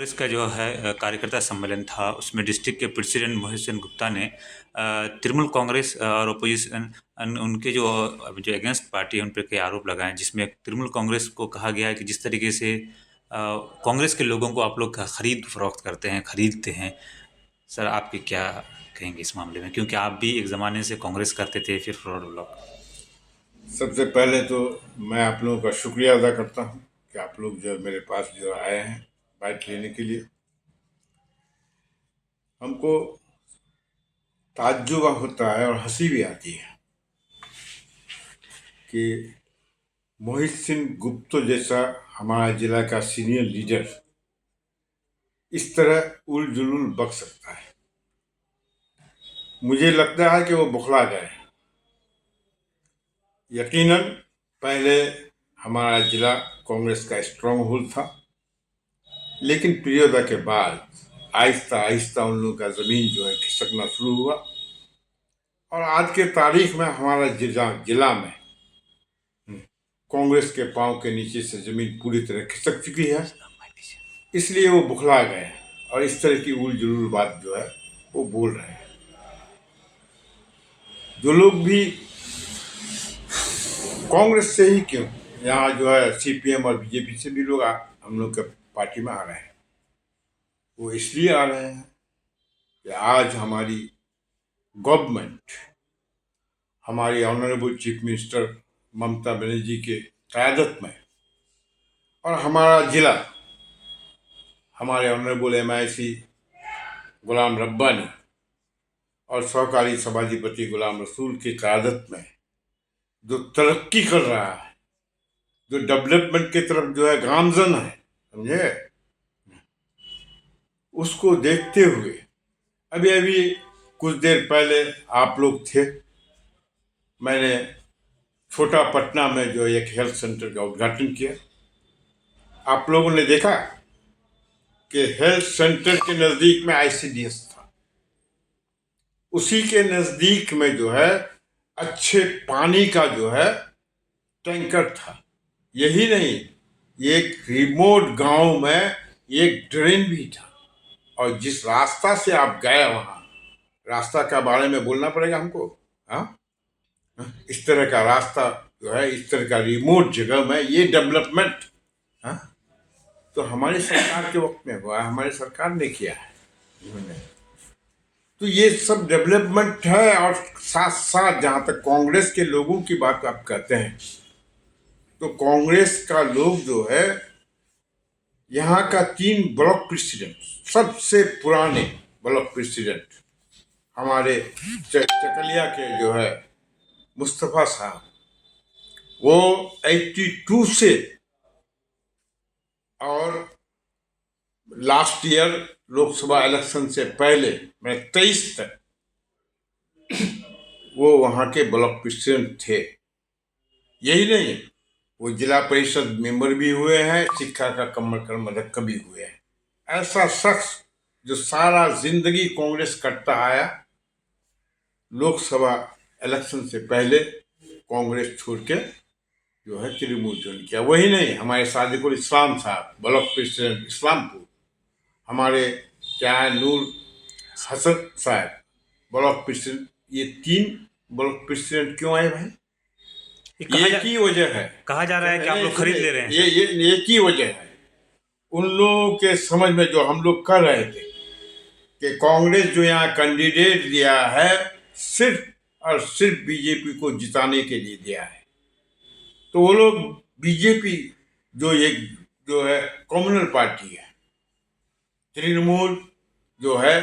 कांग्रेस का जो है कार्यकर्ता सम्मेलन था, उसमें डिस्ट्रिक्ट के प्रेसिडेंट मोहित सेन गुप्ता ने तृणमूल कांग्रेस और अपोजिशन उनके जो अगेंस्ट पार्टी है उन पर कई आरोप लगाए, जिसमें तृणमूल कांग्रेस को कहा गया है कि जिस तरीके से कांग्रेस के लोगों को आप लोग खरीद फरोख्त करते हैं, खरीदते हैं। सर, आपके क्या कहेंगे इस मामले में, क्योंकि आप भी एक ज़माने से कांग्रेस करते थे, फिर फॉरवर्ड ब्लॉक। सबसे पहले तो मैं आप लोगों का शुक्रिया अदा करता हूँ कि आप लोग जो मेरे पास जो आए हैं बाइट लेने के लिए। हमको ताज्जुब होता है और हंसी भी आती है कि मोहित सिंह गुप्ता जैसा हमारा जिला का सीनियर लीडर इस तरह उल जुलूल बक सकता है। मुझे लगता है कि वो बौखला गए। यकीनन पहले हमारा जिला कांग्रेस का स्ट्रांग होल्ड था, लेकिन प्रियोदा के बाद आहिस्ता आहिस्ता उन लोगों का जमीन जो है खिसकना शुरू हुआ और आज के तारीख में हमारा जिला में कांग्रेस के पांव के नीचे से जमीन पूरी तरह खिसक चुकी है। इसलिए वो बुखला गए और इस तरह की उल जुलूल बात जो है वो बोल रहे हैं। जो लोग भी कांग्रेस से ही क्यों, यहाँ जो है सीपीएम और बीजेपी से भी लोग हम लोग के पार्टी में आ रहे हैं, वो इसलिए आ रहे हैं कि आज हमारी गवर्नमेंट, हमारी honourable chief minister Mamata Banerjee के क़यादत में और हमारा जिला हमारे ऑनरेबल MIC गुलाम रब्बानी और सहकारी सभाधिपति गुलाम रसूल की क़यादत में जो तरक्की कर रहा है, जो डेवलपमेंट की तरफ जो है गामजन है, समझे, उसको देखते हुए अभी अभी कुछ देर पहले आप लोग थे, मैंने छोटा पटना में जो एक हेल्थ सेंटर का उद्घाटन किया। आप लोगों ने देखा कि हेल्थ सेंटर के नज़दीक में ICDS था, उसी के नज़दीक में जो है अच्छे पानी का जो है टैंकर था। यही नहीं, एक रिमोट गांव में एक ड्रेन भी था, और जिस रास्ता से आप गए वहां, रास्ता का बारे में बोलना पड़ेगा हमको। हाँ, इस तरह का रास्ता जो है, इस तरह का रिमोट जगह में ये डेवलपमेंट, हाँ, तो हमारी सरकार के वक्त में हुआ है, हमारी सरकार ने किया है इन्होंने। तो ये सब डेवलपमेंट है। और साथ साथ जहां तक कांग्रेस के लोगों की बात आप कहते हैं, तो कांग्रेस का लोग जो है, यहाँ का 3 ब्लॉक प्रेसिडेंट, सबसे पुराने ब्लॉक प्रेसिडेंट हमारे चकलिया के जो है मुस्तफा साहब, वो 82 से और लास्ट ईयर लोकसभा इलेक्शन से पहले मैं 23 तक वो वहाँ के ब्लॉक प्रेसिडेंट थे। यही नहीं, वो जिला परिषद मेंबर भी हुए हैं, शिक्षा का कर्मध्यक्ष भी हुए हैं। ऐसा शख्स जो सारा जिंदगी कांग्रेस करता आया, लोकसभा इलेक्शन से पहले कांग्रेस छोड़ के जो है तृणमूल ज्वाइन किया। वही नहीं, हमारे सादिकुल इस्लाम साहब ब्लॉक प्रेसिडेंट इस्लामपुर, हमारे क्या है नूर हसन साहब ब्लॉक प्रेसिडेंट। ये 3 ब्लॉक प्रेसिडेंट क्यों आए भाई? एक ही वजह है, कहा जा रहा है कि आप लोग खरीद ले रहे हैं। ये एक ही वजह है। उन लोगों के समझ में जो हम लोग कर रहे थे कि कांग्रेस जो यहाँ कैंडिडेट दिया है सिर्फ और सिर्फ बीजेपी को जिताने के लिए दिया है, तो वो लोग बीजेपी जो एक जो है कम्युनल पार्टी है, तृणमूल जो है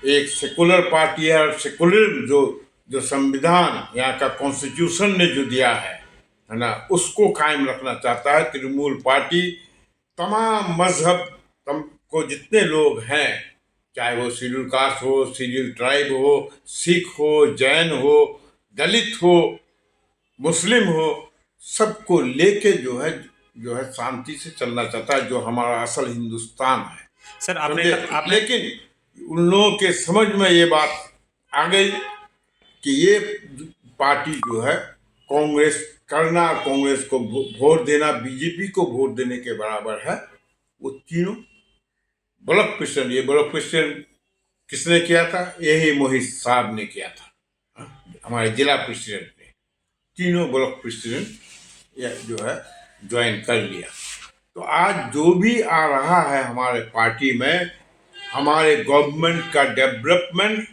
एक सेकुलर पार्टी है, और सेकुलर जो जो संविधान यहाँ का कॉन्स्टिट्यूशन ने जो दिया है ना, उसको कायम रखना चाहता है तृणमूल पार्टी। तमाम मजहब को जितने लोग हैं, चाहे वो शेड्यूल कास्ट हो, शेड्यूल ट्राइब हो, सिख हो, जैन हो, दलित हो, मुस्लिम हो, सबको लेके जो है शांति से चलना चाहता है, जो हमारा असल हिंदुस्तान है। सर, आपने लेकिन उन लोगों के समझ में ये बात आ गई कि ये पार्टी जो है कांग्रेस करना, कांग्रेस को वोट देना बीजेपी को वोट देने के बराबर है। वो तीनों ब्लॉक प्रेसिडेंट, ये ब्लॉक प्रेसिडेंट किसने किया था? यही मोहित साहब ने किया था, हमारे जिला प्रेसिडेंट ने। तीनों ब्लॉक प्रेसिडेंट जो है ज्वाइन कर लिया। तो आज जो भी आ रहा है हमारे पार्टी में, हमारे गवर्नमेंट का डेवलपमेंट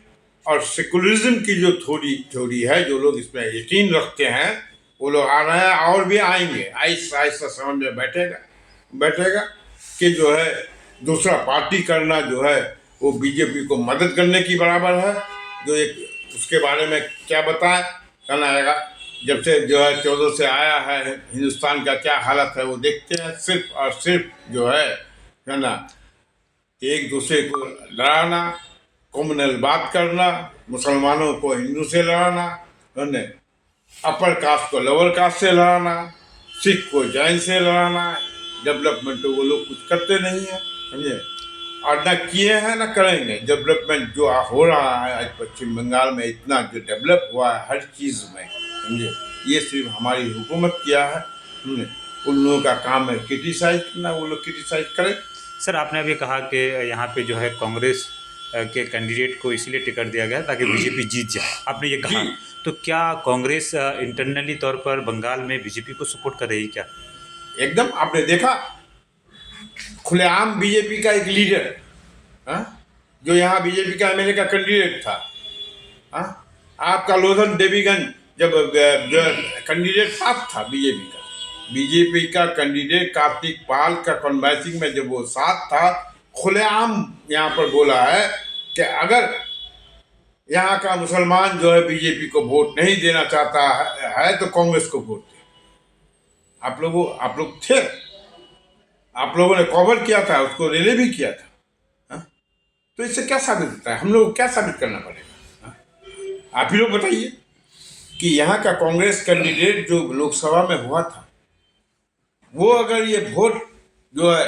और सेकुलरिज्म की जो थोड़ी थोड़ी है, जो लोग इसमें यकीन रखते हैं, वो लोग आ रहे हैं और भी आएंगे। आहिस्ता आहिस्ता समझ में बैठेगा कि जो है दूसरा पार्टी करना जो है वो बीजेपी को मदद करने की बराबर है। जो एक उसके बारे में क्या बताएं, कहना आएगा जब से जो है 14 से आया है हिंदुस्तान का क्या हालत है वो देखते हैं। सिर्फ और सिर्फ जो है ना एक दूसरे को लड़ाना, कम्युनल बात करना, मुसलमानों को हिंदू से लड़ाना, है अपर कास्ट को लोअर कास्ट से लड़ाना, सिख को जैन से लड़ाना। डेवलपमेंट तो वो लोग कुछ करते नहीं है, समझे, और ना किए हैं ना करेंगे। डेवलपमेंट जो हो रहा है आज पश्चिम बंगाल में, इतना जो डेवलप हुआ है हर चीज़ में, समझे, ये सिर्फ हमारी हुकूमत किया है। उन लोगों का काम है क्रिटिसाइज करना, वो लोग क्रिटिसाइज करें। सर, आपने अभी कहा कि यहाँ पे जो है कांग्रेस के कैंडिडेट को इसीलिए टिकट दिया गया ताकि बीजेपी जीत जाए, आपने ये कहा। तो क्या कांग्रेस इंटरनली तौर पर बंगाल में बीजेपी को सपोर्ट कर रही है क्या? एकदम, आपने देखा खुलेआम बीजेपी का एक लीडर, जो यहाँ बीजेपी का एमएलए का कैंडिडेट था, आपका लोधन देवीगंज जब कैंडिडेट साथ था बीजेपी का कैंडिडेट कार्तिक पाल का कन्वेंसिंग में जब वो साथ था, खुलेआम यहाँ पर बोला है कि अगर यहाँ का मुसलमान जो है बीजेपी को वोट नहीं देना चाहता है तो कांग्रेस को वोट दे। आप लोग थे, आप लोगों ने कवर किया था, उसको रिले भी किया था, तो इससे क्या साबित होता है? हम लोग क्या साबित करना पड़ेगा? आप ही लोग बताइए कि यहाँ का कांग्रेस कैंडिडेट जो लोकसभा में हुआ था, वो अगर ये वोट जो है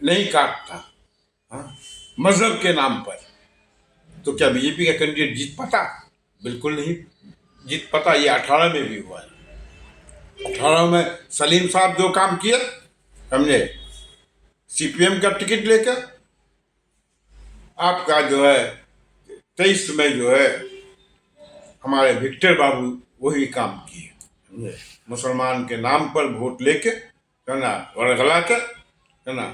नहीं काटता मजहब के नाम पर, तो क्या बीजेपी का कैंडिडेट जीत पाता? बिल्कुल नहीं जीत पाता। ये 18 में भी हुआ है। 18 में सलीम साहब जो काम किया, समझे, सीपीएम का टिकट लेकर, आपका जो है 23 में जो है हमारे विक्टर बाबू वही काम किए, मुसलमान के नाम पर वोट लेके, है ना, वरगला के, है ना।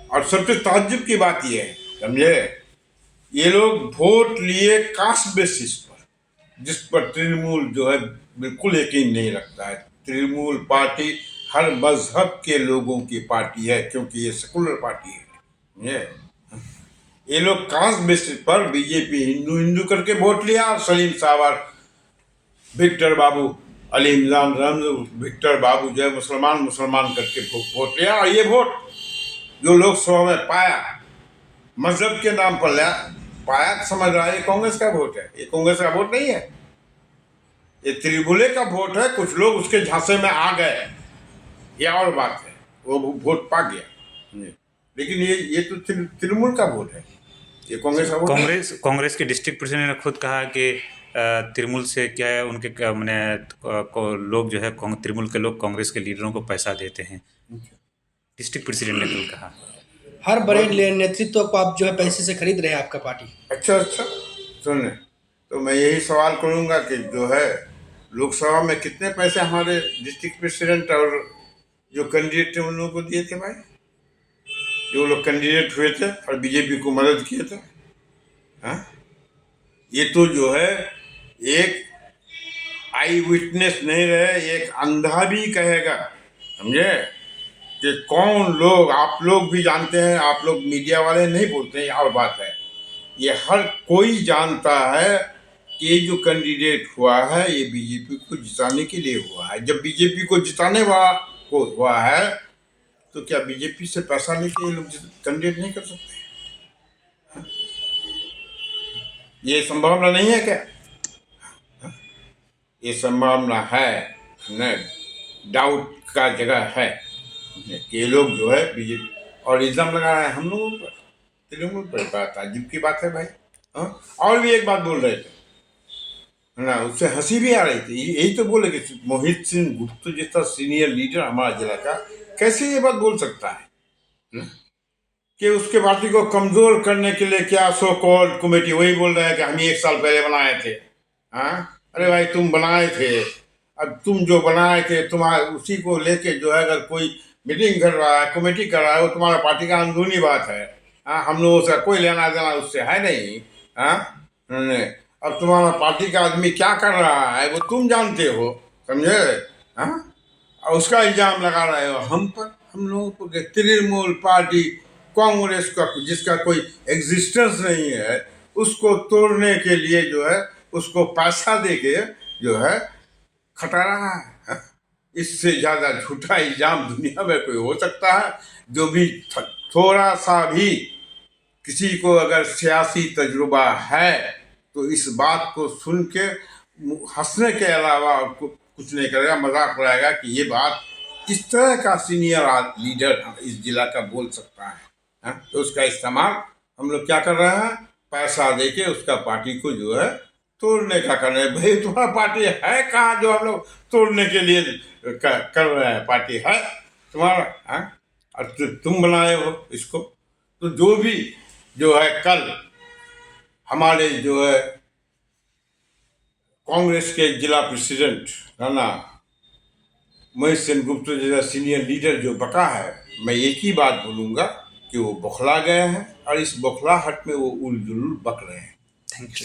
और सबसे ताज्जुब की बात यह है, समझे, ये लोग वोट लिए कास्ट बेसिस पर, जिस पर तृणमूल जो है बिल्कुल यकीन नहीं रखता है। तृणमूल पार्टी हर मजहब के लोगों की पार्टी है, क्योंकि ये सेकुलर पार्टी है। ये लोग कास्ट बेसिस पर बीजेपी हिंदू करके वोट लिया, और सलीम साहब और विक्टर बाबू, अली इमरान विक्टर बाबू जो है मुसलमान करके वोट लिया। और ये वोट जो लोकसभा में पाया, मजहब के नाम पर पाया, समझ रहा है ये कांग्रेस का वोट है। ये कांग्रेस का वोट नहीं है, ये त्रिभुले का वोट है। कुछ लोग उसके झांसे में आ गए, ये और बात है, वो वोट पा गया, लेकिन ये तो तृणमूल का वोट है, ये कांग्रेस का वोट है। कांग्रेस के डिस्ट्रिक्ट प्रेसिडेंट ने खुद कहा कि तृणमूल से क्या है, उनके मैंने लोग जो है तृणमूल के लोग कांग्रेस के लीडरों को पैसा देते हैं। डिस्ट्रिक्ट प्रेसिडेंट ने कल कहा। हर बड़े नेतृत्व को आप जो है पैसे से खरीद रहे हैं आपका पार्टी। अच्छा, सुन, तो मैं यही सवाल करूंगा कि जो है लोकसभा में कितने पैसे हमारे डिस्ट्रिक्ट प्रेसिडेंट और जो कैंडिडेट थे उन लोगों को दिए थे भाई? जो लोग कैंडिडेट हुए थे और बीजेपी को मदद किए थे, ये तो जो है एक आई विटनेस नहीं रहे, एक अंधा भी कहेगा, समझे, कि कौन लोग, आप लोग भी जानते हैं, आप लोग मीडिया वाले नहीं बोलते हैं, और बात है, ये हर कोई जानता है कि ये जो कैंडिडेट हुआ है ये बीजेपी को जिताने के लिए हुआ है। जब बीजेपी को जिताने वाला को हुआ है तो क्या बीजेपी से पैसा लेके ये लोग कैंडिडेट नहीं कर सकते? ये संभावना नहीं है क्या? ये संभावना है, न डाउट का जगह है कि ये लोग जो है बीजेपी, और इल्जाम लगा रहे हैं हम लोगों पर, तृणमूल पर। बात अजीब की बात है भाई। और भी एक बात बोल रहे थे ना, उससे हंसी भी आ रही थी। यही तो बोले कि मोहित सिंह गुप्ता जैसा सीनियर लीडर हमारा जिला का कैसे ये बात बोल सकता है? कि उसके पार्टी को कमजोर करने के लिए क्या सो कॉल्ड कमेटी, वही बोल रहे हैं कि हम ही 1 साल पहले बनाए थे। हाँ, अरे भाई तुम बनाए थे, अब तुम जो बनाए थे तुम्हारे उसी को लेके जो है अगर कोई मीटिंग कर रहा है, कमेटी कर रहा है, वो तुम्हारा पार्टी का अंदरूनी बात है। हाँ, हम लोगों से कोई लेना देना उससे है नहीं। हाँ, नहीं। अब तुम्हारा पार्टी का आदमी क्या कर रहा है वो तुम जानते हो, समझे? हाँ, और उसका इल्जाम लगा रहे हो हम पर, हम लोगों पर कि तृणमूल पार्टी कांग्रेस का जिसका कोई एग्जिस्टेंस नहीं है उसको तोड़ने के लिए जो है उसको पैसा दे के जो है खटा रहा है। इससे ज्यादा झूठा इल्जाम दुनिया में कोई हो सकता है? जो भी थोड़ा सा भी किसी को अगर सियासी तजुर्बा है तो इस बात को सुन के हंसने के अलावा कुछ नहीं करेगा, मजाक उड़ाएगा कि ये बात इस तरह का सीनियर लीडर इस जिला का बोल सकता है। तो उसका इस्तेमाल हम लोग क्या कर रहे हैं, पैसा देके उसका पार्टी को जो है तोड़ने का कर रहे हैं। भाई तुम्हारा पार्टी है कहाँ जो हम लोग तोड़ने के लिए कर रहे हैं? पार्टी है तुम्हारा? हाँ, और तुम बनाए हो इसको। तो जो भी जो है कल हमारे जो है कांग्रेस के जिला प्रेसिडेंट राणा महेश सेनगुप्ता जैसा सीनियर लीडर जो बका है, मैं एक ही बात बोलूँगा कि वो बौखला गए हैं और इस बौखलाहट में वो उल जुलूल बक रहे हैं। Thank you.